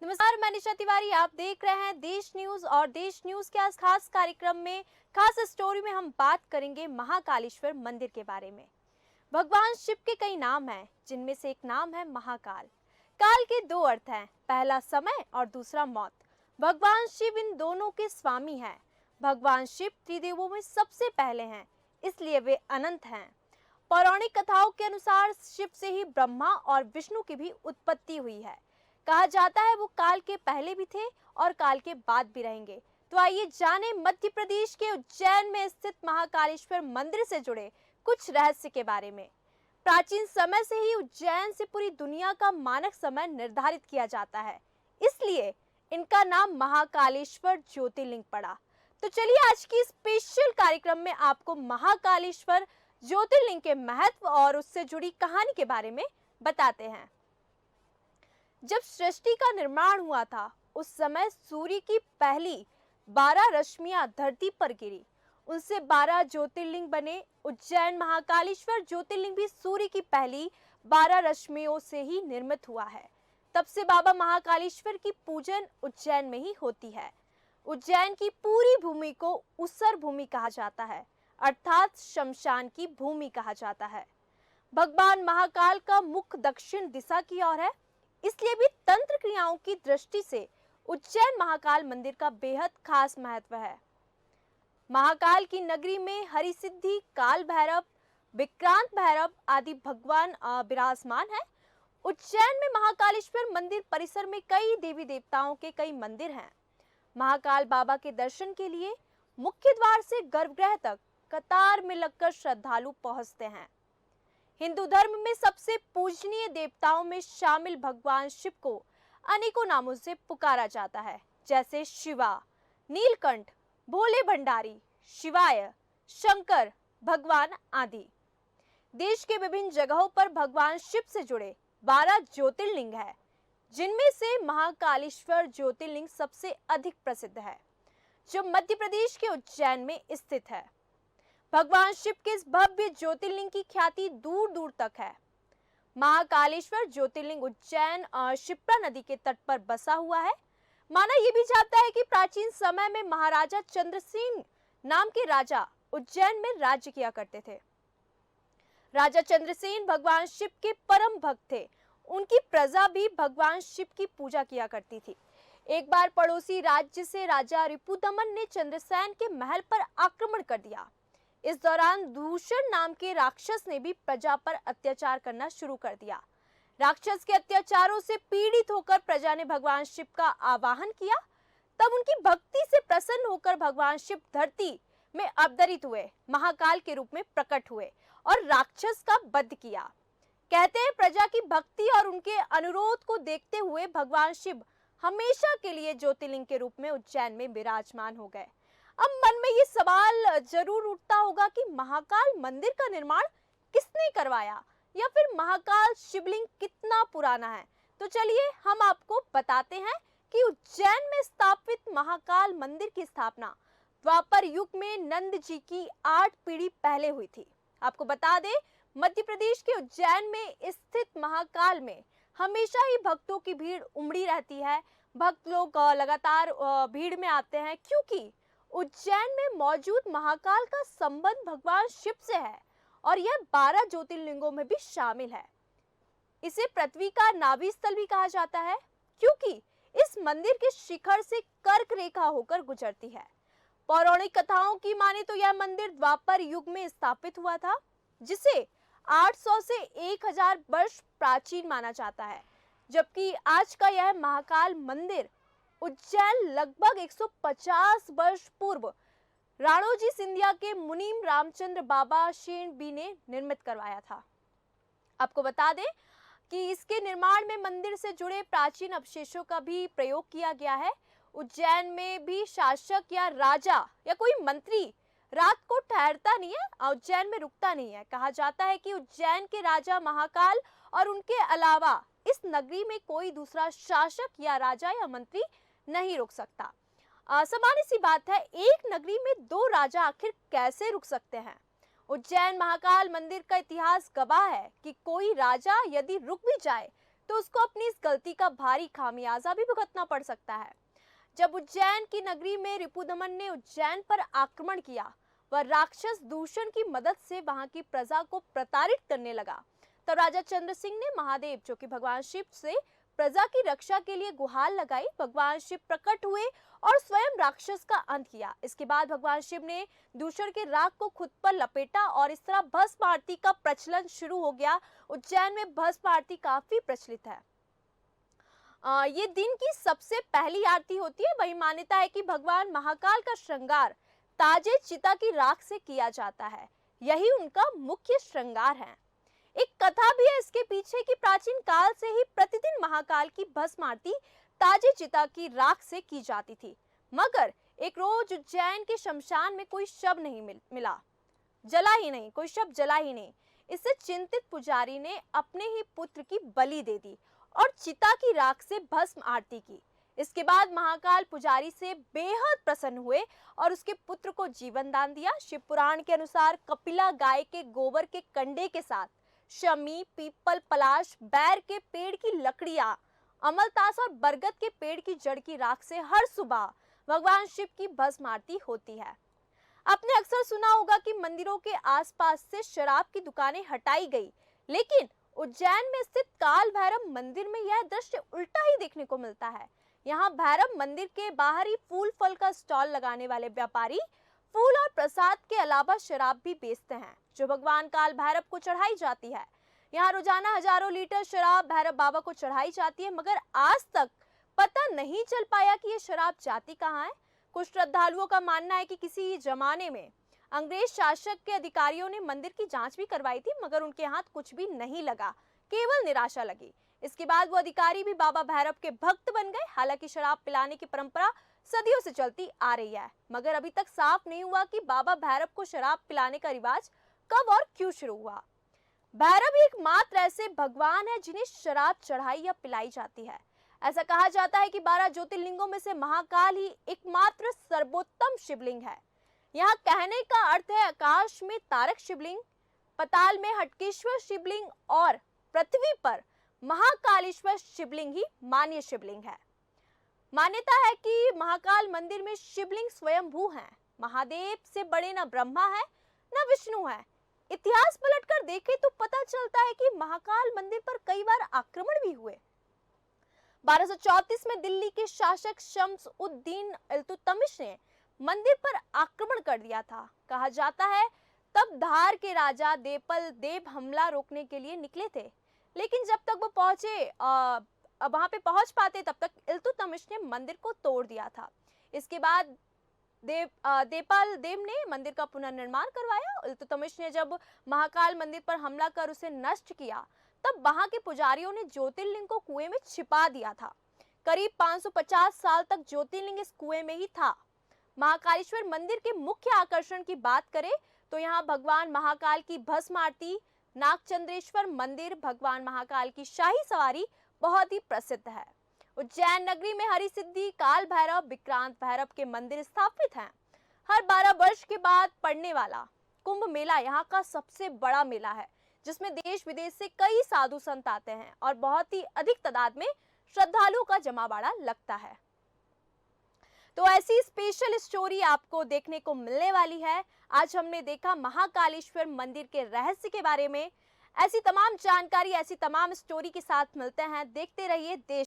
नमस्कार, मैं निशा तिवारी। आप देख रहे हैं देश न्यूज और देश न्यूज के आज खास कार्यक्रम में खास स्टोरी में हम बात करेंगे महाकालेश्वर मंदिर के बारे में। भगवान शिव के कई नाम हैं, जिनमें से एक नाम है महाकाल। काल के दो अर्थ हैं, पहला समय और दूसरा मौत। भगवान शिव इन दोनों के स्वामी हैं। भगवान शिव त्रिदेवों में सबसे पहले हैं, इसलिए वे अनंत हैं। पौराणिक कथाओं के अनुसार शिव से ही ब्रह्मा और विष्णु की भी उत्पत्ति हुई है। कहा जाता है वो काल के पहले भी थे और काल के बाद भी रहेंगे। तो आइए जाने मध्य प्रदेश के उज्जैन में स्थित महाकालेश्वर मंदिर से जुड़े कुछ रहस्य के बारे में। प्राचीन समय से ही उज्जैन से पूरी दुनिया का मानक समय निर्धारित किया जाता है, इसलिए इनका नाम महाकालेश्वर ज्योतिर्लिंग पड़ा। तो चलिए आज की स्पेशल कार्यक्रम में आपको महाकालेश्वर ज्योतिर्लिंग के महत्व और उससे जुड़ी कहानी के बारे में बताते हैं। जब सृष्टि का निर्माण हुआ था, उस समय सूर्य की पहली 12 रश्मियां धरती पर गिरी। उनसे 12 ज्योतिर्लिंग बने। उज्जैन महाकालेश्वर ज्योतिर्लिंग भी सूर्य की पहली 12 रश्मियों से ही निर्मित हुआ है। तब से बाबा महाकालेश्वर की पूजन उज्जैन में ही होती है। उज्जैन की पूरी भूमि को उसर भूमि कहा जाता है, अर्थात शमशान की भूमि कहा जाता है। भगवान महाकाल का मुख दक्षिण दिशा की ओर है, इसलिए भी तंत्र क्रियाओं की दृष्टि से उज्जैन महाकाल मंदिर का बेहद खास महत्व है। महाकाल की नगरी में हरिसिद्धि, काल भैरव, विक्रांत भैरव आदि भगवान विराजमान है। उज्जैन में महाकालेश्वर मंदिर परिसर में कई देवी देवताओं के कई मंदिर हैं। महाकाल बाबा के दर्शन के लिए मुख्य द्वार से गर्भगृह तक कतार में लगकर श्रद्धालु पहुंचते हैं। हिंदू धर्म में सबसे पूजनीय देवताओं में शामिल भगवान शिव को अनेकों नामों से पुकारा जाता है, जैसे शिवा, नीलकंठ, भोले भंडारी, शिवाय, शंकर भगवान आदि। देश के विभिन्न जगहों पर भगवान शिव से जुड़े 12 ज्योतिर्लिंग है, जिनमें से महाकालेश्वर ज्योतिर्लिंग सबसे अधिक प्रसिद्ध है, जो मध्य प्रदेश के उज्जैन में स्थित है। भगवान शिव के इस भव्य ज्योतिर्लिंग की ख्याति दूर दूर तक है। महाकालेश्वर ज्योतिर्लिंग उज्जैन और शिप्रा नदी के तट पर बसा हुआ है। माना यह भी जाता है कि प्राचीन समय में महाराजा चंद्रसेन नाम के राजा उज्जैन में राज्य किया करते थे। राजा चंद्रसेन भगवान शिव के परम भक्त थे। उनकी प्रजा भी भगवान शिव की पूजा किया करती थी। एक बार पड़ोसी राज्य से राजा रिपुदमन ने चंद्रसेन के महल पर आक्रमण कर दिया। इस दौरान दूषण नाम के राक्षस ने भी प्रजा पर अत्याचार करना शुरू कर दिया। राक्षस के अत्याचारों से पीड़ित होकर प्रजा ने भगवान शिव का आवाहन किया। तब उनकी भक्ति से प्रसन्न होकर भगवान शिव धरती में अवतरित हुए, महाकाल के रूप में प्रकट हुए और राक्षस का वध किया। कहते हैं प्रजा की भक्ति और उनके अनुरोध को देखते हुए भगवान शिव हमेशा के लिए ज्योतिर्लिंग के रूप में उज्जैन में विराजमान हो गए। अब मन में ये सवाल जरूर उठता होगा कि महाकाल मंदिर का निर्माण किसने करवाया, या फिर महाकाल शिवलिंग कितना पुराना है। तो चलिए हम आपको बताते हैं कि उज्जैन में स्थापित महाकाल मंदिर की स्थापना द्वापर युग में नंद जी की 8 पीढ़ी पहले हुई थी। आपको बता दें, मध्य प्रदेश के उज्जैन में स्थित महाकाल में हमेशा ही भक्तों की भीड़ उमड़ी रहती है। भक्त लोग लगातार भीड़ में आते हैं, क्योंकि उज्जैन में मौजूद महाकाल का संबंध भगवान शिव से है और यह 12 ज्योतिर्लिंगों में भी शामिल है। इसे पृथ्वी का नाभि स्थल भी कहा जाता है, क्योंकि इस मंदिर के शिखर से कर्क रेखा होकर गुजरती है। पौराणिक कथाओं की माने तो यह मंदिर द्वापर युग में स्थापित हुआ था, जिसे 800 से 1000 वर्ष प्राचीन माना जाता है, जबकि आज का यह महाकाल मंदिर उज्जैन लगभग 150 वर्ष पूर्व राणोजी सिंधिया के मुनीम रामचंद्र बाबा शेण बी ने निर्मित करवाया था। आपको बता दें कि इसके निर्माण में मंदिर से जुड़े प्राचीन अवशेषों का भी प्रयोग किया गया है। उज्जैन में भी शासक या राजा या कोई मंत्री रात को ठहरता नहीं है, उज्जैन में रुकता नहीं है। कहा जाता है कि उज्जैन के राजा महाकाल और उनके अलावा इस नगरी में कोई दूसरा शासक या राजा या मंत्री नहीं रुक सकता। सामान्य सी बात है, एक नगरी में 2 राजा आखिर कैसे रुक सकते हैं। उज्जैन महाकाल मंदिर का इतिहास गवाह है कि कोई राजा यदि रुक भी जाए तो उसको अपनी इस गलती का भारी खामियाजा भी भुगतना पड़ सकता है। जब उज्जैन की नगरी में रिपुदमन ने उज्जैन पर आक्रमण किया, वह राक्षस दूषण की मदद से वहां की प्रजा को प्रताड़ित करने लगा। तो राजा चंद्र सिंह ने महादेव जो कि भगवान शिव से प्रजा की रक्षा के लिए गुहार लगाई। भगवान शिव प्रकट हुए और स्वयं राक्षस का अंत किया। इसके बाद भगवान शिव ने दूषण के राख को खुद पर लपेटा और इस तरह भस्म आरती का प्रचलन शुरू हो गया। उज्जैन में भस्म आरती काफी प्रचलित है। ये दिन की सबसे पहली आरती होती है। वही मान्यता है कि भगवान महाकाल का श्रृंगार ताजे चिता की राख से किया जाता है, यही उनका मुख्य श्रृंगार है। एक कथा भी है इसके पीछे कि प्राचीन काल से ही प्रतिदिन महाकाल की भस्म आरती ताजे चिता की राख से की जाती थी, मगर एक रोज उज्जैन के शमशान में कोई शव नहीं मिला, जला ही नहीं, कोई शव जला ही नहीं। इससे चिंतित पुजारी ने अपने ही पुत्र की बलि दे दी और चिता की राख से भस्म आरती की। इसके बाद महाकाल पुजारी से बेहद प्रसन्न हुए और उसके पुत्र को जीवन दान दिया। शिव पुराण के अनुसार कपिला गाय के गोबर के कंडे के साथ शमी, पीपल, पलाश, बैर के पेड़ की लकड़ियां, अमलतास और बरगद के पेड़ की जड़ की राख से हर सुबह भगवान शिव की भस्म आरती होती है। आपने अक्सर सुना होगा कि मंदिरों के आसपास से शराब की दुकानें हटाई गई, लेकिन उज्जैन में स्थित काल भैरव मंदिर में यह दृश्य उल्टा ही देखने को मिलता है। यहाँ भैरव मंदिर के बाहर ही फूल फल का स्टॉल लगाने वाले व्यापारी फूल और प्रसाद के अलावा शराब भी बेचते हैं, जो भगवान काल भैरव को चढ़ाई जाती है। यहाँ रोजाना हजारों लीटर शराब भैरव बाबा को चढ़ाई जाती है, मगर आज तक पता नहीं चल पाया कि ये शराब जाती कहाँ है। कुछ श्रद्धालुओं का मानना है कि किसी जमाने में अंग्रेज शासक के अधिकारियों ने मंदिर की जांच भी करवाई थी, मगर उनके हाथ कुछ भी नहीं लगा, केवल निराशा लगी। इसके बाद वो अधिकारी भी बाबा भैरव के भक्त बन गए। हालांकि शराब पिलाने की परंपरा सदियों से चलती आ रही है, मगर अभी तक साफ नहीं हुआ कि बाबा भैरव को शराब पिलाने का रिवाज कब और क्यों शुरू हुआ। भैरव ही एकमात्र ऐसे भगवान है जिन्हें शराब चढ़ाई या पिलाई जाती है। ऐसा कहा जाता है कि 12 ज्योतिर्लिंगों में से महाकाल ही एकमात्र सर्वोत्तम शिवलिंग है। यहाँ कहने का अर्थ है आकाश में तारक शिवलिंग, पताल में हटकेश्वर शिवलिंग और पृथ्वी पर महाकालेश्वर शिवलिंग ही मान्य शिवलिंग है। मान्यता है कि महाकाल मंदिर में शिवलिंग स्वयंभू हैं। महादेव से बड़े न ब्रह्मा है न विष्णु है। इतिहास पलटकर देखें तो पता चलता है कि महाकाल मंदिर पर कई बार आक्रमण भी हुए। 1234 में दिल्ली के शासक शम्स उद दीन इल्तुतमिश ने मंदिर पर आक्रमण कर दिया था। कहा जाता है तब धार के राजा देपल देव हमला रोकने के लिए निकले थे, लेकिन जब तक वो वहां पे पहुंच पाते तब तक इल्तुतमिश ने मंदिर को तोड़ दिया था। इसके बाद देपाल देव ने मंदिर का पुनर्निर्माण करवाया। इल्तुतमिश ने जब महाकाल मंदिर पर हमला कर उसे नष्ट किया, तब वहां के पुजारियों ने ज्योतिर्लिंग को कुएं में छिपा दिया था। करीब 550 साल तक ज्योतिर्लिंग इस कुएं में ही था। महाकालेश्वर मंदिर के मुख्य आकर्षण की बात करें तो यहाँ भगवान महाकाल की भस्म आरती, नागचंद्रेश्वर मंदिर, भगवान महाकाल की शाही सवारी बहुत ही प्रसिद्ध है। उज्जैन नगरी में हरिसिद्धि, काल भैरव, विक्रांत भैरव के मंदिर स्थापित हैं। हर 12 वर्ष के बाद पड़ने वाला कुंभ मेला यहाँ का सबसे बड़ा मेला है, जिसमें देश विदेश से कई साधु संत आते हैं और बहुत ही अधिक तादाद में श्रद्धालुओं का जमावड़ा लगता है। तो ऐसी स्पेशल स्टोरी आपको देखने को मिलने वाली है। आज हमने देखा महाकालेश्वर मंदिर के रहस्य के बारे में। ऐसी तमाम जानकारी, ऐसी तमाम स्टोरी के साथ मिलते हैं। देखते रहिए देश